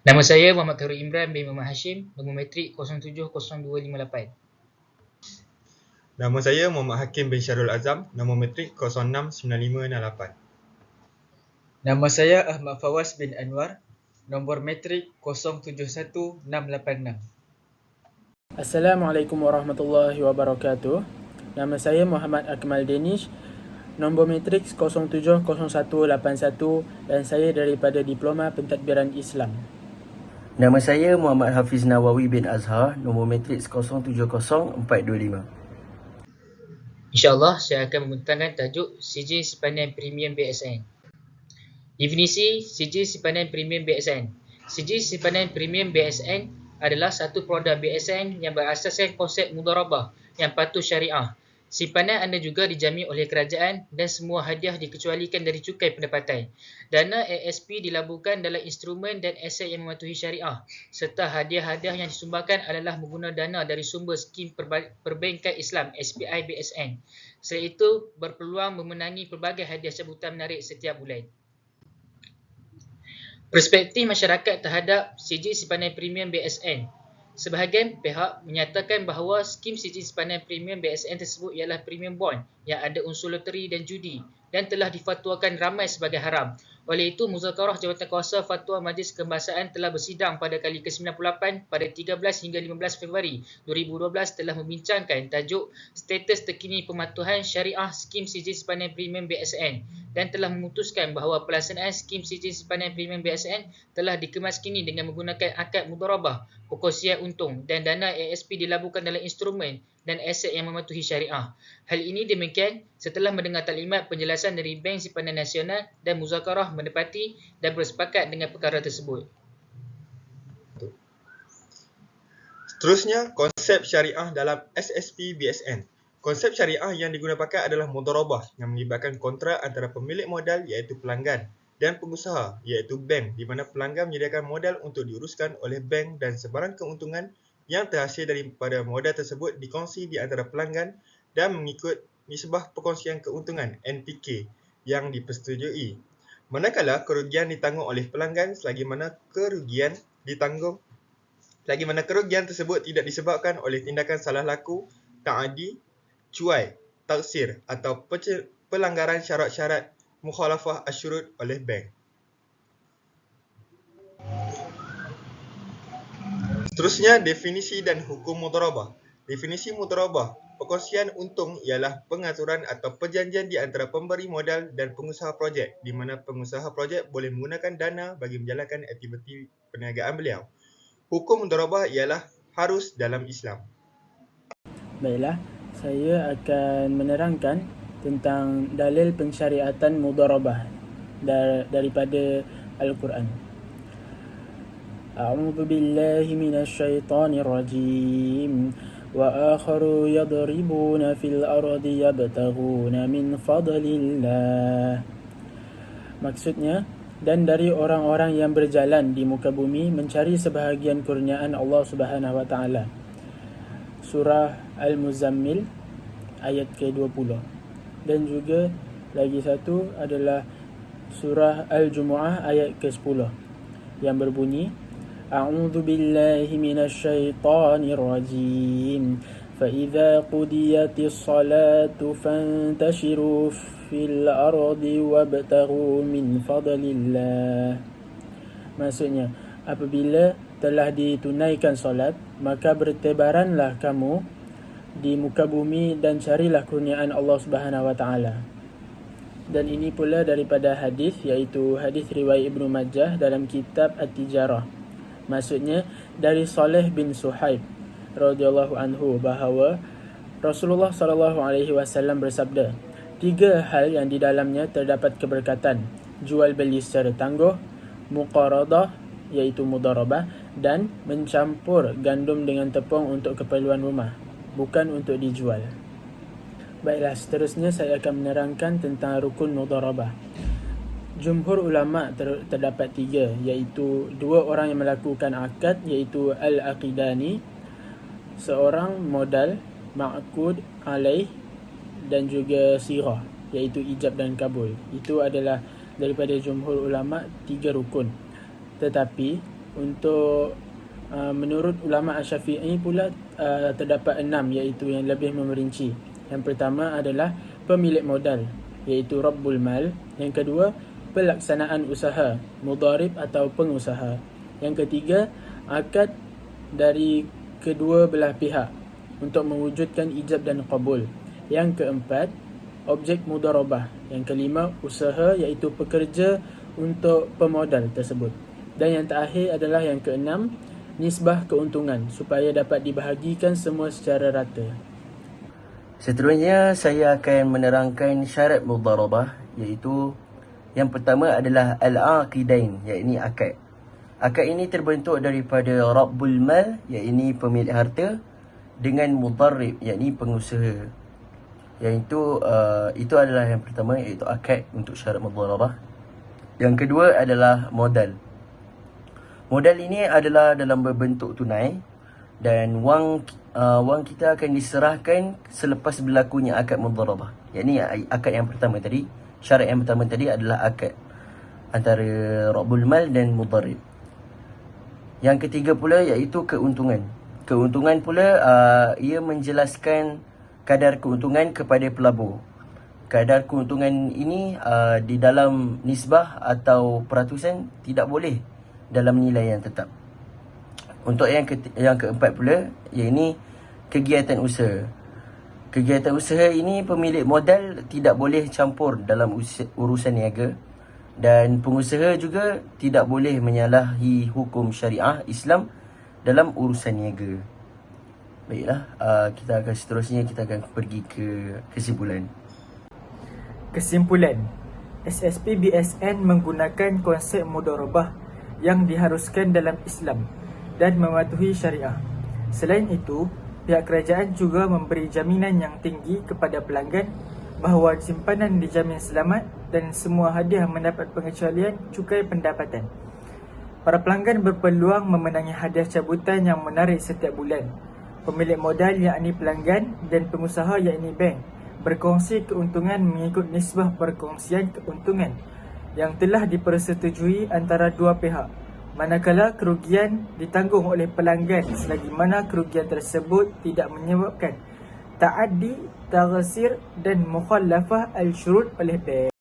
Nama saya Muhammad Khairul Imran bin Muhammad Hashim, nombor metrik 070258. Nama saya Muhammad Hakim bin Syarul Azam, nombor metrik 069568. Nama saya Ahmad Fawaz bin Anwar, nombor metrik 071686. Assalamualaikum warahmatullahi wabarakatuh. Nama saya Muhammad Akmal Danish, nombor matriks 070181 dan saya daripada Diploma Pentadbiran Islam. Nama saya Muhammad Hafiz Nawawi bin Azhar, nombor matriks 070425. InsyaAllah saya akan membentangkan tajuk Sijil Simpanan Premium BSN. Definisi Sijil Simpanan Premium BSN. Sijil Simpanan Premium BSN adalah satu produk BSN yang berasaskan konsep mudharabah yang patuh syariah. Simpanan anda juga dijamin oleh kerajaan dan semua hadiah dikecualikan dari cukai pendapatan. Dana ASP dilaburkan dalam instrumen dan aset yang mematuhi syariah, serta hadiah-hadiah yang disumbangkan adalah menggunakan dana dari sumber skim perbankan Islam SPI BSN. Selain itu, berpeluang memenangi pelbagai hadiah cabutan menarik setiap bulan. Perspektif masyarakat terhadap sijil simpanan premium BSN. Sebahagian pihak menyatakan bahawa skim sijil simpanan premium BSN tersebut ialah premium bond yang ada unsur loteri dan judi dan telah difatwakan ramai sebagai haram. Oleh itu, Muzakarah Jawatankuasa Fatwa Majlis Kebahasaan telah bersidang pada kali ke-98 pada 13 hingga 15 Februari 2012 telah membincangkan tajuk status terkini pematuhan syariah skim sijil simpanan premium BSN dan telah memutuskan bahawa pelaksanaan skim sijil simpanan premium BSN telah dikemaskini dengan menggunakan akad mudharabah, perkongsian untung dan dana ASP dilaburkan dalam instrumen dan aset yang mematuhi syariah. Hal ini demikian setelah mendengar taklimat penjelasan dari Bank Simpanan Nasional dan Muzakarah menepati dan bersepakat dengan perkara tersebut. Seterusnya, konsep syariah dalam SSP BSN. Konsep syariah yang digunakan pakai adalah mudharabah yang melibatkan kontrak antara pemilik modal iaitu pelanggan dan pengusaha iaitu bank, di mana pelanggan menyediakan modal untuk diuruskan oleh bank dan sebarang keuntungan yang terhasil daripada modal tersebut dikongsi di antara pelanggan dan mengikut nisbah perkongsian keuntungan NPK yang dipersetujui. Manakala kerugian ditanggung oleh pelanggan selagi mana kerugian tersebut tidak disebabkan oleh tindakan salah laku, ta'adi, cuai, taksir atau pelanggaran syarat-syarat mukhalafah asyurut oleh bank. Seterusnya, definisi dan hukum mudharabah. Definisi mudharabah, perkongsian untung ialah pengaturan atau perjanjian di antara pemberi modal dan pengusaha projek, di mana pengusaha projek boleh menggunakan dana bagi menjalankan aktiviti perniagaan beliau. Hukum mudharabah ialah harus dalam Islam. Baiklah, saya akan menerangkan tentang dalil pensyariatan mudharabah daripada Al-Quran. A'udzu billahi minasyaitonir rajim. Wa akharu yadribuna fil ardi yabtaghuna min fadlillah. Maksudnya, dan dari orang-orang yang berjalan di muka bumi mencari sebahagian kurniaan Allah Subhanahu wa taala. Surah Al-Muzammil ayat ke-20. Dan juga lagi satu adalah surah Al-Jumu'ah ayat ke-10 yang berbunyi A'udzu billahi minasyaitonir rajim. Fa idza qudiyatis salatu fantashiru fil ardi wabtaghu min fadlillah. Maksudnya, apabila telah ditunaikan solat, maka bertebaranlah kamu di muka bumi dan carilah kurniaan Allah Subhanahu wa taala. Dan ini pula daripada hadis, iaitu hadis riwayat Ibnu Majah dalam kitab At-Tijarah. Maksudnya dari Saleh bin Suhaib radhiyallahu anhu bahawa Rasulullah sallallahu alaihi wasallam bersabda, 3 hal yang di dalamnya terdapat keberkatan: jual beli secara tangguh, muqaradah iaitu mudharabah, dan mencampur gandum dengan tepung untuk keperluan rumah, bukan untuk dijual. Baiklah, seterusnya saya akan menerangkan tentang rukun mudharabah. Jumhur ulama terdapat 3, iaitu 2 orang yang melakukan akad iaitu al-aqidani, seorang modal ma'qud alaih, dan juga sirah iaitu ijab dan kabul. Itu adalah daripada jumhur ulama 3 rukun. Tetapi Untuk menurut ulama Asy-Syafi'i pula terdapat 6, iaitu yang lebih memerinci. Yang pertama adalah pemilik modal, iaitu Rabbul Mal. Yang kedua, pelaksanaan usaha, mudharib atau pengusaha. Yang ketiga, akad dari kedua belah pihak untuk mewujudkan ijab dan qabul. Yang keempat, objek mudharabah. Yang kelima, usaha, iaitu pekerja untuk pemodal tersebut. Dan yang terakhir adalah yang keenam, nisbah keuntungan supaya dapat dibahagikan semua secara rata. Seterusnya saya akan menerangkan syarat mudharabah, iaitu yang pertama adalah al-aqidain, iaitu akad. Akad ini terbentuk daripada Rabbul Mal, iaitu pemilik harta, dengan mudharib, iaitu pengusaha. Itu adalah yang pertama, iaitu akad untuk syarat mudharabah. Yang kedua adalah modal. Modal ini adalah dalam berbentuk tunai dan wang kita akan diserahkan selepas berlakunya akad mudharabah. Iaitu akad yang pertama tadi, syarat yang pertama tadi adalah akad antara Rabbul Mal dan mudharib. Yang ketiga pula iaitu keuntungan. Keuntungan pula ia menjelaskan kadar keuntungan kepada pelabur. Kadar keuntungan ini di dalam nisbah atau peratusan tidak boleh dalam nilai yang tetap. Untuk yang keempat pula, iaitu kegiatan usaha. Kegiatan usaha ini pemilik modal tidak boleh campur dalam urusan niaga, dan pengusaha juga tidak boleh menyalahi hukum syariah Islam dalam urusan niaga. Baiklah, kita akan pergi ke kesimpulan. Kesimpulan, SSP BSN menggunakan konsep mudharabah yang diharuskan dalam Islam dan mematuhi syariah. Selain itu, pihak kerajaan juga memberi jaminan yang tinggi kepada pelanggan bahawa simpanan dijamin selamat dan semua hadiah mendapat pengecualian cukai pendapatan. Para pelanggan berpeluang memenangi hadiah cabutan yang menarik setiap bulan. Pemilik modal yakni pelanggan dan pengusaha yakni bank berkongsi keuntungan mengikut nisbah perkongsian keuntungan yang telah dipersetujui antara dua pihak, manakala kerugian ditanggung oleh pelanggan selagi mana kerugian tersebut tidak menyebabkan ta'addi, taghsir dan mukhalafah al-syurut oleh bank.